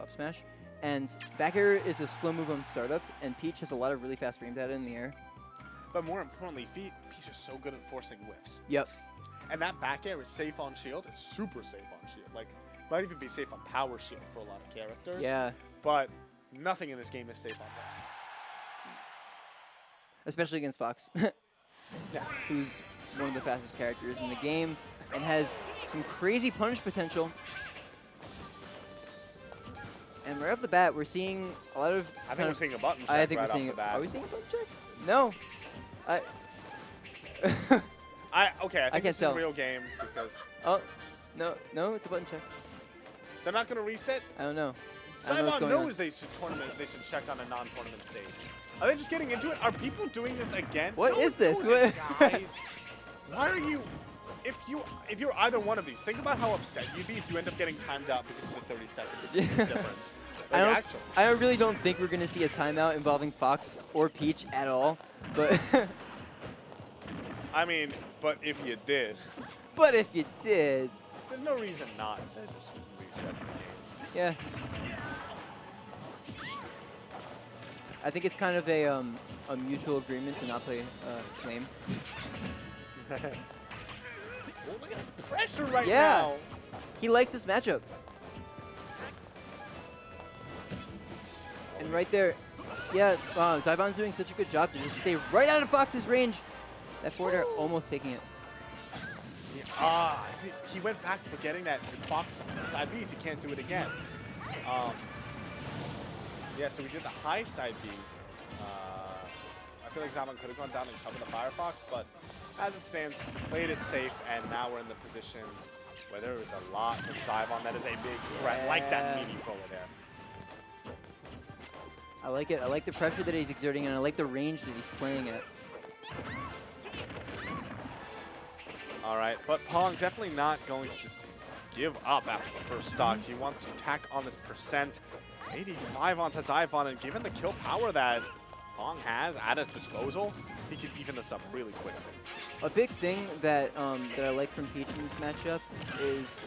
up smash. And back air is a slow move on startup, and Peach has a lot of really fast frame data in the air. But more importantly, Peach is so good at forcing whiffs. Yep. And that back air is safe on shield. It's super safe on shield. Like, might even be safe on power shield for a lot of characters. Yeah. But nothing in this game is safe on whiff. Especially against Fox, Yeah. who's one of the fastest characters in the game and has some crazy punish potential. And right off the bat, we're seeing a lot of... I think we're seeing a button check I think right we're seeing... off the bat. Are we seeing a button check? No. Okay, I think can't this is tell. a real game because Oh, no, it's a button check. they're not going to reset. I don't know. I don't know what's Zyvon going knows on. they should check on a non-tournament stage. Are they just getting into it? Are people doing this again? What Don't is this? do this, guys. Why are you? If you're either one of these, think about how upset you'd be if you end up getting timed out because of the 30-second difference. Like, I really don't think we're going to see a timeout involving Fox or Peach at all. But I mean, but if you did, but if you did, there's no reason not to just reset the game. yeah. I think it's kind of a mutual agreement to not play Flame. Oh, look at this pressure right Yeah. now. He likes this matchup. And right there, yeah, Zyvon's doing such a good job to just stay right out of Fox's range. That forward air almost taking it. He went back forgetting that Fox side B's, he can't do it again. Yeah, so we did the high side B. I feel like Zyvon could have gone down and covered the Firefox, but as it stands, played it safe, and now we're in the position where there is a lot from Zyvon that is a big threat, like that meaty forward air. I like it. I like the pressure that he's exerting, and I like the range that he's playing at. All right, but Pong definitely not going to just give up after the first stock. He wants to tack on this percent. 85 onto Zyvon, and given the kill power that Pong has at his disposal, he can even this up really quickly. A big thing that that I like from Peach in this matchup is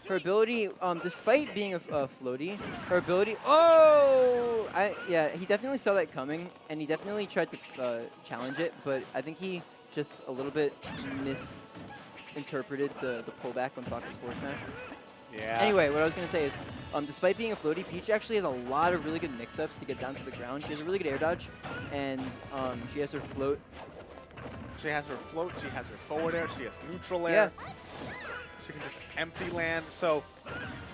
her ability, despite being a floaty, her ability. Oh, yeah, he definitely saw that coming, and he definitely tried to challenge it, but I think he just a little bit misinterpreted the pullback on Fox's forward smash. Yeah. Anyway, what I was going to say is, despite being a floaty, Peach actually has a lot of really good mix-ups to get down to the ground. She has a really good air dodge, and she has her float. She has her float, she has her forward air, she has neutral air. Yeah. She can just empty land, so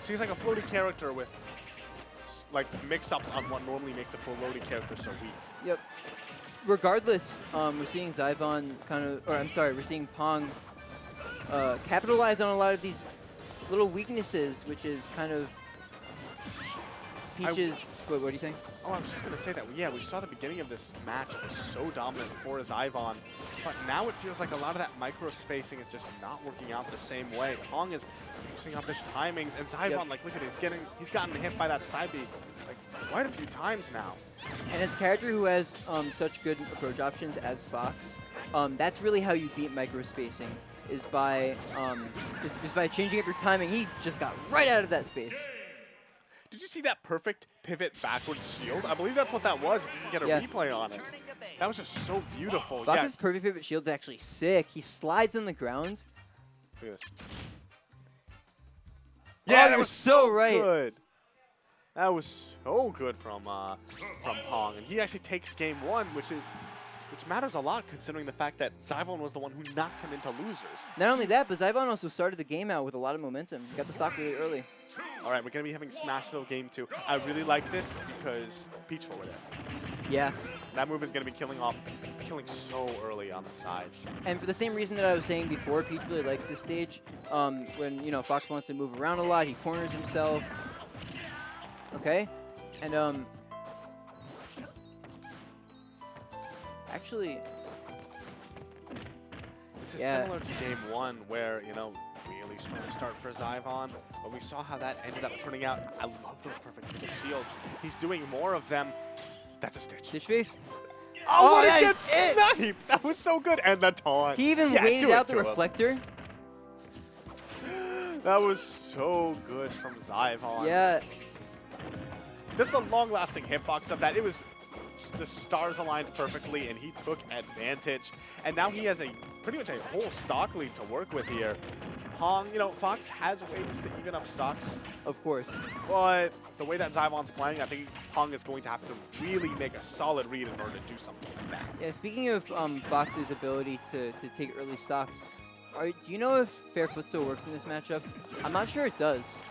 she's like a floaty character with like mix-ups on what normally makes a floaty character so weak. Yep. Regardless, we're seeing Zyvon we're seeing Pong capitalize on a lot of these little weaknesses, which is kind of Peach's... Wait, what are you saying? Oh, I was just going to say that, yeah, we saw the beginning of this match was so dominant for Zyvon, but now it feels like a lot of that micro spacing is just not working out the same way. Pong is mixing up his timings, and Zyvon, like, look at it, he's gotten hit by that side B, like, quite a few times now. And as a character who has such good approach options as Fox, that's really how you beat micro spacing, is by changing up your timing. He just got right out of that space. Did you see that perfect pivot backwards shield? I believe that's what that was. If you can get a replay on it. That was just so beautiful. Fox's perfect pivot shield is actually sick. He slides on the ground. Look at this. Yeah, that was so right. Good. That was so good from Pong, and he actually takes game one, which matters a lot considering the fact that Zyvon was the one who knocked him into losers. Not only that, but Zyvon also started the game out with a lot of momentum. He got the stock really early. All right, we're going to be having Smashville game 2. I really like this because Peach forward air. Yeah. That move is going to be killing so early on the sides. And for the same reason that I was saying before, Peach really likes this stage. When, you know, Fox wants to move around a lot, he corners himself. Okay? And, actually... This is similar to game 1 where, you know, really strong start for Zyvon, but we saw how that ended up turning out. I love those perfect pivot shields. He's doing more of them. That's a stitch. Stitch face? Oh, what is that sniped? That was so good. And the taunt. He even waited out the reflector. That was so good from Zyvon. Yeah. This is the long-lasting hitbox of that. It was the stars aligned perfectly, and he took advantage. And now he has pretty much a whole stock lead to work with here. Pong, you know, Fox has ways to even up stocks. Of course. But the way that Zyvon's playing, I think Pong is going to have to really make a solid read in order to do something like that. Yeah, speaking of Fox's ability to take early stocks, do you know if Fair Foot still works in this matchup? I'm not sure it does.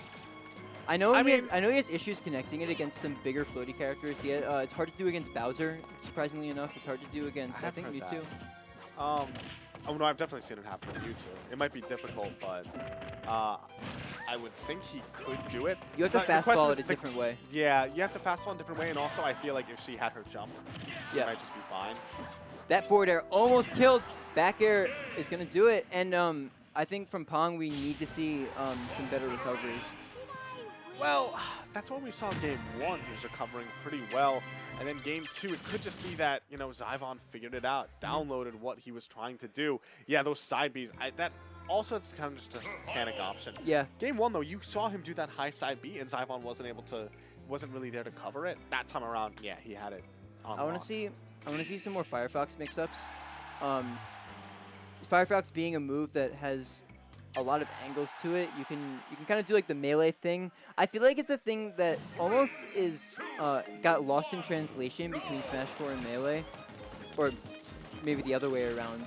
I know he has issues connecting it against some bigger floaty characters. It's hard to do against Bowser, surprisingly enough. It's hard to do against, I think, Mewtwo. Oh no, I've definitely seen it happen with Mewtwo. It might be difficult, but I would think he could do it. You have to fastball it a different way. Yeah, you have to fastball in a different way, and also I feel like if she had her jump, she might just be fine. That forward air almost killed. Back air is going to do it, and I think from Pong we need to see some better recoveries. Well, that's what we saw in Game 1. He was recovering pretty well. And then Game 2, it could just be that, you know, Zyvon figured it out, downloaded what he was trying to do. Yeah, those side Bs, that also is kind of just a panic option. Yeah. Game 1, though, you saw him do that high side B, and Zyvon wasn't really there to cover it. That time around, yeah, he had it on I want to see some more Firefox mix-ups. Firefox being a move that has a lot of angles to it. You can kind of do like the melee thing. I feel like it's a thing that almost is got lost in translation between Smash 4 and Melee, or maybe the other way around.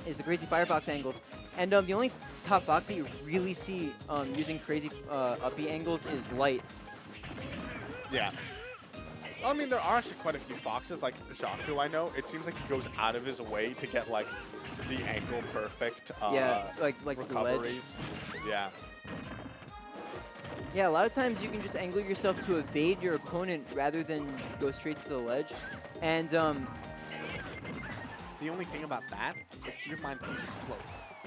Is the crazy Firefox angles, and the only top Fox that you really see using crazy up B angles is Light. Yeah. I mean, there are actually quite a few Foxes, like Jaku, I know. It seems like he goes out of his way to get, like, the angle perfect like recoveries. The ledge. Yeah. Yeah, a lot of times you can just angle yourself to evade your opponent rather than go straight to the ledge. And the only thing about that is keep in mind Peach's float.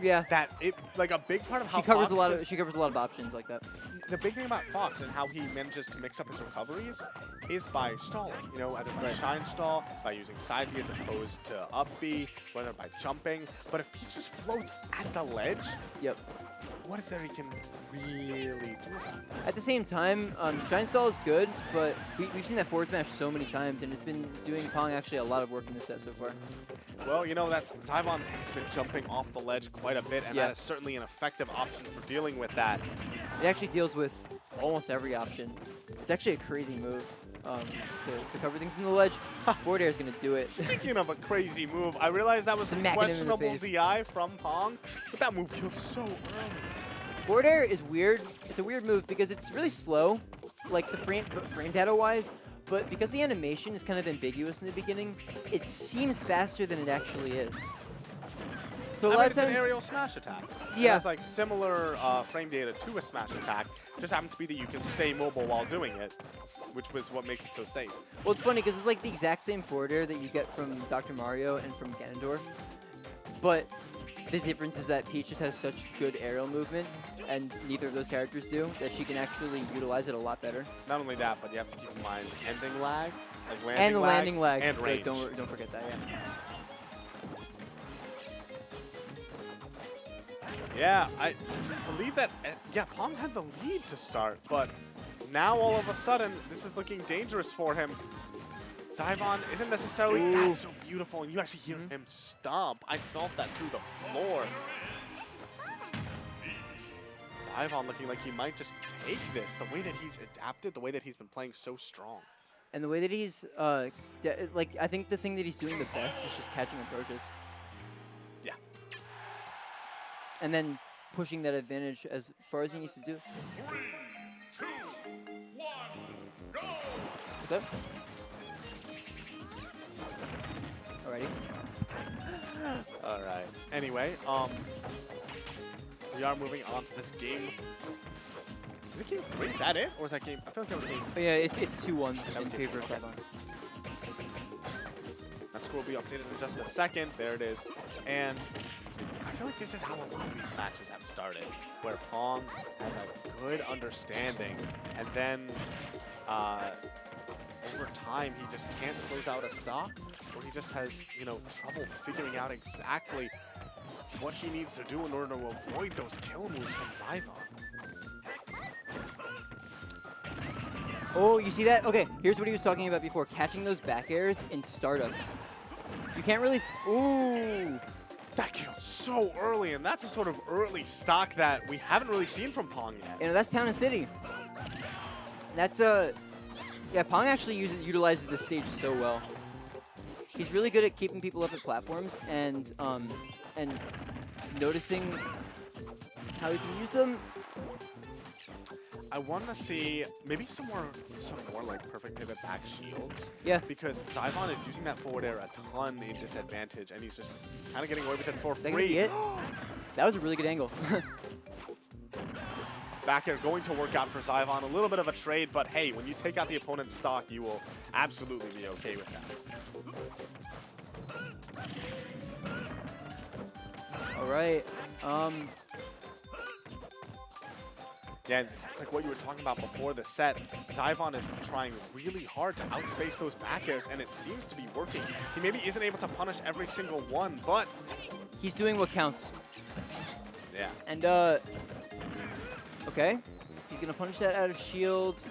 Yeah. That like a big part of how she covers Fox a lot of options like that. The big thing about Fox and how he manages to mix up his recoveries is by stalling. You know, either by shine stall, by using side B as opposed to up B, whether by jumping. But if Peach just floats at the ledge, what is there he can really do about that? At the same time, shine stall is good, but we've seen that forward smash so many times, and it's been doing Pong actually a lot of work in this set so far. Well, you know, Zyvon has been jumping off the ledge quite a bit, and that is certainly an effective option for dealing with that. It actually deals with almost every option. It's actually a crazy move to cover things in the ledge. Forward air is going to do it. Speaking of a crazy move, I realized that was a questionable DI from Pong, but that move killed so early. Forward air is weird. It's a weird move because it's really slow, like the frame data-wise. But because the animation is kind of ambiguous in the beginning, it seems faster than it actually is. So a lot of times, it's an aerial smash attack. Yeah. It's like similar frame data to a smash attack. Just happens to be that you can stay mobile while doing it, which was what makes it so safe. Well, it's funny because it's like the exact same forward air that you get from Dr. Mario and from Ganondorf. But the difference is that Peach just has such good aerial movement, and neither of those characters do, that she can actually utilize it a lot better. Not only that, but you have to keep in mind ending lag, like landing lag, and range. Don't forget that, yeah. Yeah, I believe that, Pong had the lead to start, but now all of a sudden, this is looking dangerous for him. Zyvon isn't necessarily that so beautiful, and you actually hear him stomp. I felt that through the floor. Zyvon looking like he might just take this, the way that he's adapted, the way that he's been playing so strong. And the way that he's, I think the thing that he's doing the best is just catching approaches. Yeah. And then pushing that advantage as far as he needs to do. 3, 2, 1, go! What's up? Alrighty. All right. Anyway, we are moving on to this game. Is it game 3? That it? Or was that game? I feel like that was game. Oh, yeah, it's 2-1 in favor of Zyvon. That score will be updated in just a second. There it is. And I feel like this is how a lot of these matches have started, where Pong has a good understanding, and then over time he just can't close out a stock, or he just has, trouble figuring out exactly what he needs to do in order to avoid those kill moves from Zyvon. Oh, you see that? Okay, here's what he was talking about before. Catching those back airs in startup. You can't really... Ooh! That killed so early, and that's a sort of early stock that we haven't really seen from Pong yet. You know, that's Town and City. That's yeah, Pong actually utilizes this stage so well. He's really good at keeping people up at platforms and noticing how he can use them. I want to see maybe some more like perfect pivot back shields. Yeah. Because Zyvon is using that forward air a ton in disadvantage, and he's just kind of getting away with it for Is that gonna be free. it? That was a really good angle. Back air going to work out for Zyvon. A little bit of a trade, but hey, when you take out the opponent's stock, you will absolutely be okay with that. All right. Yeah, and it's like what you were talking about before the set. Zyvon is trying really hard to outspace those back airs, and it seems to be working. He maybe isn't able to punish every single one, but He's doing what counts. yeah. And, okay. He's going to punch that out of shields.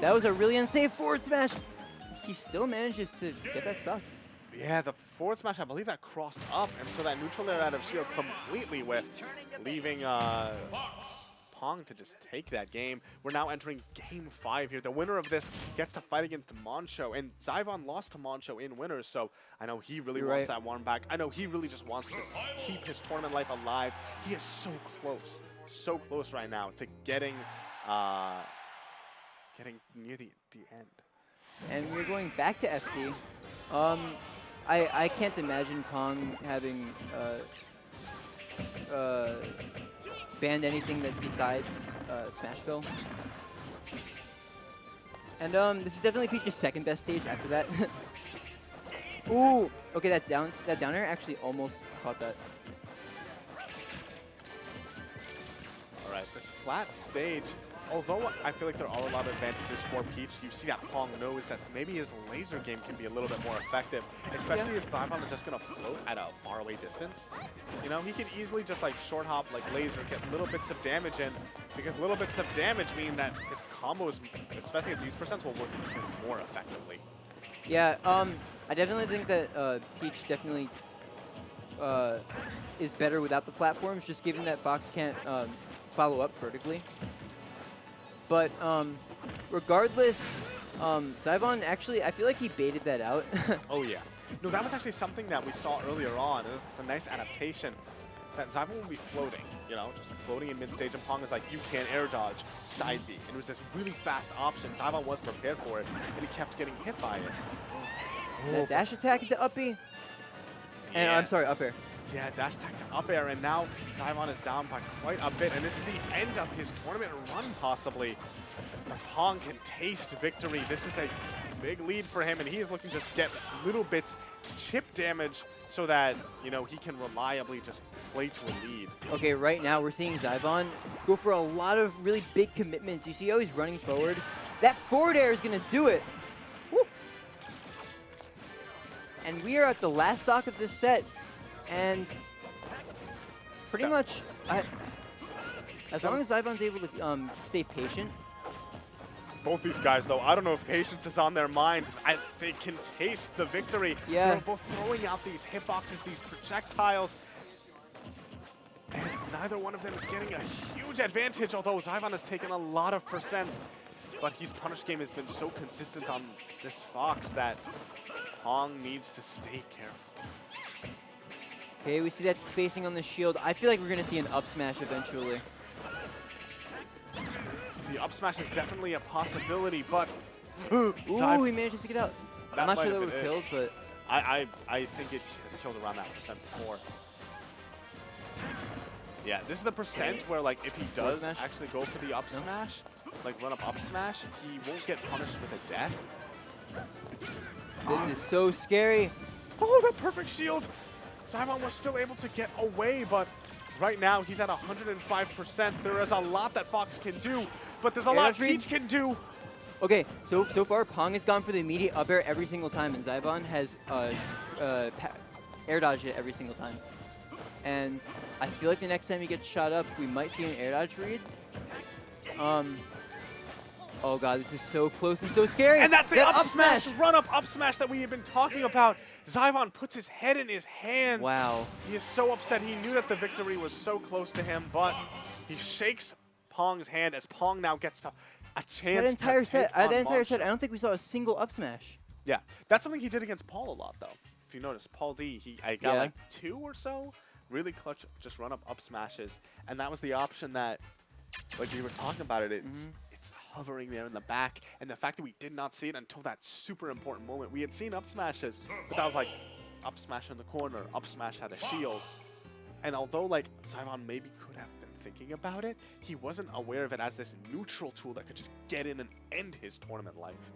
That was a really unsafe forward smash. He still manages to get that stock. Yeah, the forward smash, I believe that crossed up, and so that neutral air out of shield completely whiffed, leaving Pong to just take that game. We're now entering Game 5 here. The winner of this gets to fight against Moncho, and Zyvon lost to Moncho in winners, so I know he really wants that one back. I know he really just wants to keep his tournament life alive. He is so close right now to getting near the end. And we're going back to FD. I can't imagine Pong having banned anything that besides Smashville. And this is definitely Peach's second best stage after that. Ooh, okay, that downer actually almost caught that. All right, this flat stage, although I feel like there are a lot of advantages for Peach, you see that Pong knows that maybe his laser game can be a little bit more effective, especially if Zyvon is just going to float at a faraway distance. You know, he can easily just like short hop, like laser, get little bits of damage in, because little bits of damage mean that his combos, especially at these percents, will work even more effectively. Yeah, I definitely think that Peach definitely is better without the platforms, just given that Fox can't follow up vertically. But regardless, Zyvon actually, I feel like he baited that out. Oh yeah. No, that was actually something that we saw earlier on. It's a nice adaptation. That Zyvon will be floating, you know, just floating in mid-stage, and Pong is like, you can't air dodge side B. And it was this really fast option. Zyvon was prepared for it, and he kept getting hit by it. That dash attack into up B. And I'm sorry, up air. Yeah, dash attack to up air, and now Zyvon is down by quite a bit, and this is the end of his tournament run, possibly. But Pong can taste victory. This is a big lead for him, and he is looking to just get little bits, chip damage, so that, you know, he can reliably just play to a lead. Okay, right now we're seeing Zyvon go for a lot of really big commitments. You see how he's running forward? That forward air is going to do it. Woo. And we are at the last stock of this set. And pretty much, as long as Zyvon's able to stay patient. Both these guys, though, I don't know if patience is on their mind. They can taste the victory. Yeah. They're both throwing out these hitboxes, these projectiles. And neither one of them is getting a huge advantage, although Zyvon has taken a lot of percent. But his punish game has been so consistent on this Fox that Pong needs to stay careful. Okay, we see that spacing on the shield. I feel like we're going to see an up smash eventually. The up smash is definitely a possibility, but Ooh, he manages to get out. I'm not sure that would have killed, but I think it has killed around that percent before. Yeah, this is the percent where, like, if he does actually go for the up smash, like run up smash, he won't get punished with a death. This is so scary. Oh, that perfect shield! Zyvon was still able to get away, but right now he's at 105%. There is a lot that Fox can do, but there's a lot Peach can do. Okay, so far Pong has gone for the immediate up air every single time, and Zyvon has air dodged it every single time. And I feel like the next time he gets shot up, we might see an air dodge read. Oh god, this is so close and so scary. And that's the That up smash, run up smash that we have been talking about. Zyvon puts his head in his hands. Wow. He is so upset. He knew that the victory was so close to him, but he shakes Pong's hand as Pong now gets a chance That entire to take set, on that entire Bonk set, I Shot. don't think we saw a single up smash. Yeah, that's something he did against Paul a lot, though. If you notice, Paul D, I got Yeah. like 2 or so really clutch, just run up smashes, and that was the option that, like we were talking about it, it's hovering there in the back, and the fact that we did not see it until that super important moment. We had seen up smashes, but that was like up smash in the corner, up smash had a shield, and although like Zyvon maybe could have been thinking about it, he wasn't aware of it as this neutral tool that could just get in and end his tournament life.